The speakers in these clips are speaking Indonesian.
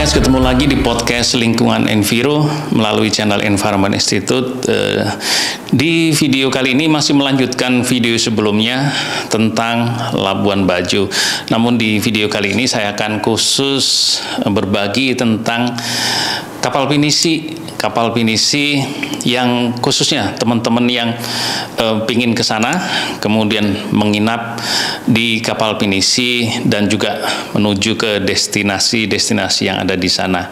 guys, ketemu lagi di podcast Lingkungan Enviro melalui channel Environment Institute. Di video kali ini masih melanjutkan video sebelumnya tentang Labuan Bajo. Namun di video kali ini saya akan khusus berbagi tentang kapal pinisi yang khususnya teman-teman yang pingin ke sana, kemudian menginap di kapal pinisi dan juga menuju ke destinasi-destinasi yang ada di sana.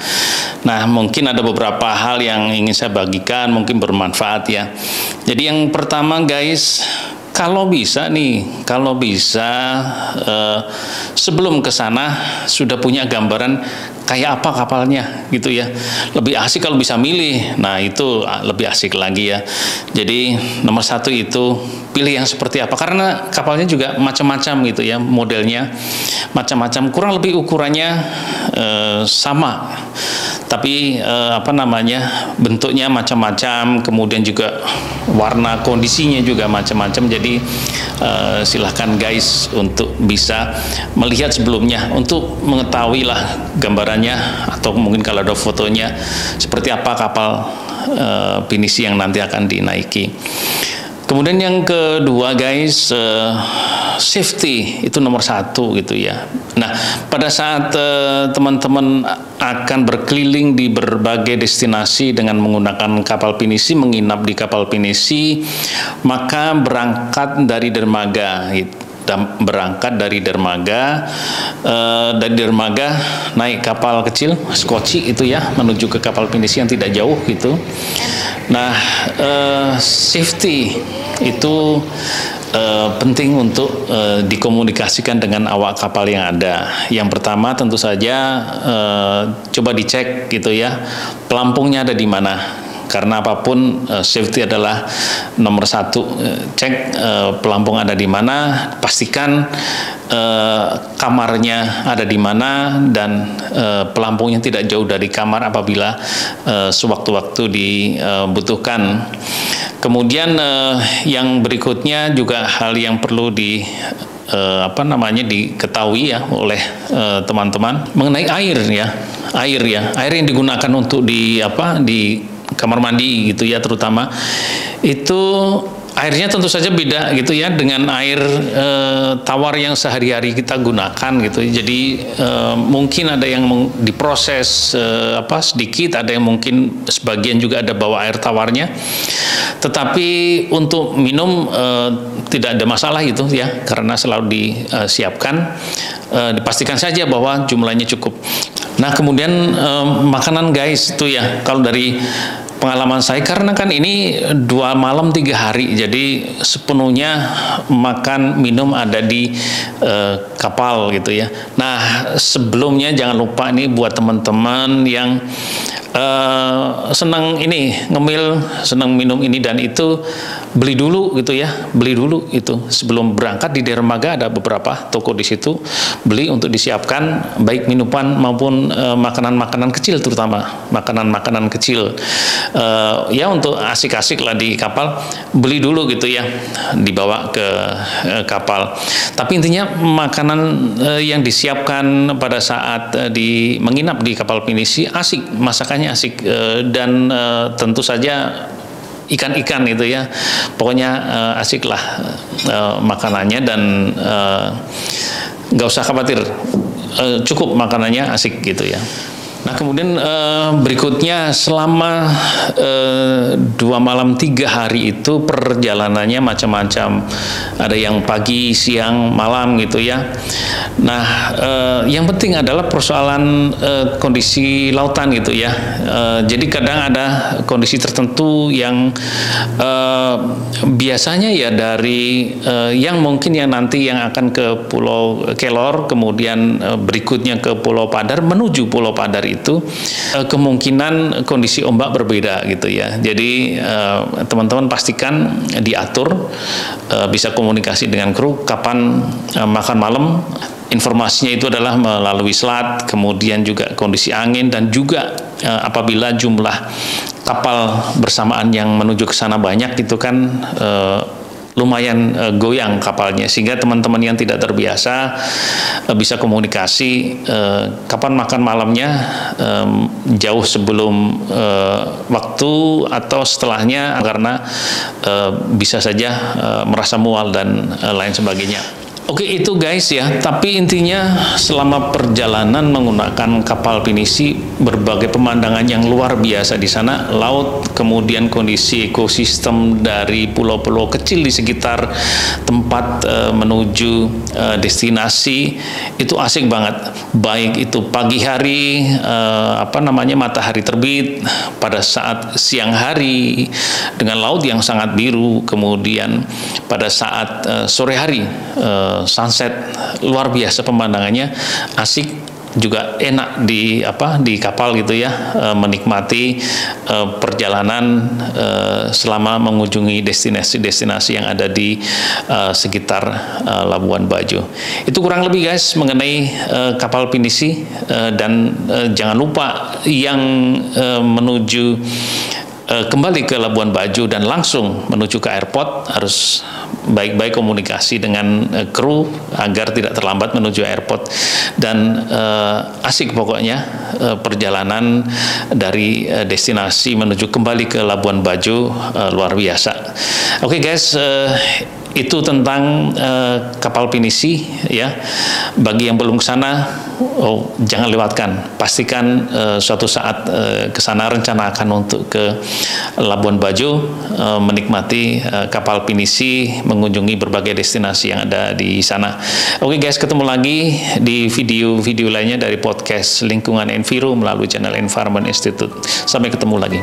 Nah, mungkin ada beberapa hal yang ingin saya bagikan, mungkin bermanfaat ya. Jadi yang pertama guys, kalau bisa sebelum ke sana sudah punya gambaran kayak apa kapalnya gitu ya. Lebih asik kalau bisa milih. Nah, itu lebih asik lagi ya. Jadi nomor satu itu pilih yang seperti apa, karena kapalnya juga macam-macam gitu ya, modelnya macam-macam, kurang lebih ukurannya sama, tapi bentuknya macam-macam, kemudian juga warna kondisinya juga macam-macam. Jadi silahkan guys untuk bisa melihat sebelumnya untuk mengetahui lah gambarannya, atau mungkin kalau ada fotonya seperti apa kapal pinisi yang nanti akan dinaiki. Kemudian yang kedua guys, safety itu nomor satu gitu ya. Nah, pada saat teman-teman akan berkeliling di berbagai destinasi dengan menggunakan kapal pinisi, menginap di kapal pinisi, maka berangkat dari dermaga naik kapal kecil skoci itu ya, menuju ke kapal pinisi yang tidak jauh gitu. Nah, safety itu penting untuk dikomunikasikan dengan awak kapal yang ada. Yang pertama tentu saja coba dicek gitu ya, pelampungnya ada di mana. Karena apapun safety adalah nomor satu. Cek pelampung ada di mana, pastikan kamarnya ada di mana, dan pelampungnya tidak jauh dari kamar apabila sewaktu-waktu dibutuhkan. Kemudian yang berikutnya juga hal yang perlu diketahui ya oleh teman-teman mengenai air yang digunakan untuk di kamar mandi gitu ya, terutama itu airnya tentu saja beda gitu ya dengan air tawar yang sehari-hari kita gunakan gitu. Jadi mungkin ada yang diproses sedikit, ada yang mungkin sebagian juga ada bawa air tawarnya. Tetapi untuk minum tidak ada masalah itu ya, karena selalu disiapkan, dipastikan saja bahwa jumlahnya cukup. Nah, kemudian makanan guys itu ya, kalau dari pengalaman saya, karena kan ini 2 malam 3 hari, jadi sepenuhnya makan minum ada di kapal gitu ya. Nah, sebelumnya jangan lupa ini buat teman-teman yang senang ngemil, senang minum ini dan itu, beli dulu gitu ya, itu sebelum berangkat. Di dermaga ada beberapa toko di situ, beli untuk disiapkan baik minuman maupun makanan-makanan kecil, terutama makanan-makanan kecil ya, untuk asik-asik lah di kapal, beli dulu gitu ya, dibawa ke kapal. Tapi intinya makanan yang disiapkan pada saat menginap di kapal pinisi asik, masakannya asik, dan tentu saja ikan-ikan itu ya, pokoknya asik lah makanannya, dan nggak usah khawatir, cukup makanannya asik gitu ya. Nah, kemudian berikutnya selama 2 malam 3 hari itu perjalanannya macam-macam, ada yang pagi, siang, malam gitu ya. Nah, yang penting adalah persoalan kondisi lautan gitu ya. Jadi kadang ada kondisi tertentu yang biasanya ya dari yang mungkin yang nanti yang akan ke Pulau Kelor, kemudian berikutnya ke Pulau Padar, menuju Pulau Padar itu kemungkinan kondisi ombak berbeda gitu ya. Jadi teman-teman pastikan diatur, bisa komunikasi dengan kru kapan makan malam. Informasinya itu adalah melalui selat, kemudian juga kondisi angin, dan juga apabila jumlah kapal bersamaan yang menuju ke sana banyak, itu kan lumayan goyang kapalnya, sehingga teman-teman yang tidak terbiasa bisa komunikasi kapan makan malamnya jauh sebelum waktu atau setelahnya, karena bisa saja merasa mual dan lain sebagainya. Oke, itu guys ya, tapi intinya selama perjalanan menggunakan kapal pinisi, berbagai pemandangan yang luar biasa di sana, laut, kemudian kondisi ekosistem dari pulau-pulau kecil di sekitar tempat menuju destinasi, itu asik banget. Baik itu pagi hari, matahari terbit, pada saat siang hari dengan laut yang sangat biru, kemudian pada saat sore hari sunset, luar biasa pemandangannya, asik juga, enak di kapal gitu ya, menikmati perjalanan selama mengunjungi destinasi-destinasi yang ada di sekitar Labuan Bajo. Itu kurang lebih guys mengenai kapal pinisi, dan jangan lupa yang menuju kembali ke Labuan Bajo dan langsung menuju ke airport harus baik-baik komunikasi dengan kru agar tidak terlambat menuju airport, dan asik pokoknya perjalanan dari destinasi menuju kembali ke Labuan Bajo luar biasa. Oke guys, itu tentang kapal pinisi ya. Bagi yang belum ke sana, jangan lewatkan. Pastikan suatu saat ke sana, rencanakan untuk ke Labuan Bajo, menikmati kapal pinisi, mengunjungi berbagai destinasi yang ada di sana. Oke guys, ketemu lagi di video-video lainnya dari podcast Lingkungan Enviro melalui channel Environment Institute. Sampai ketemu lagi.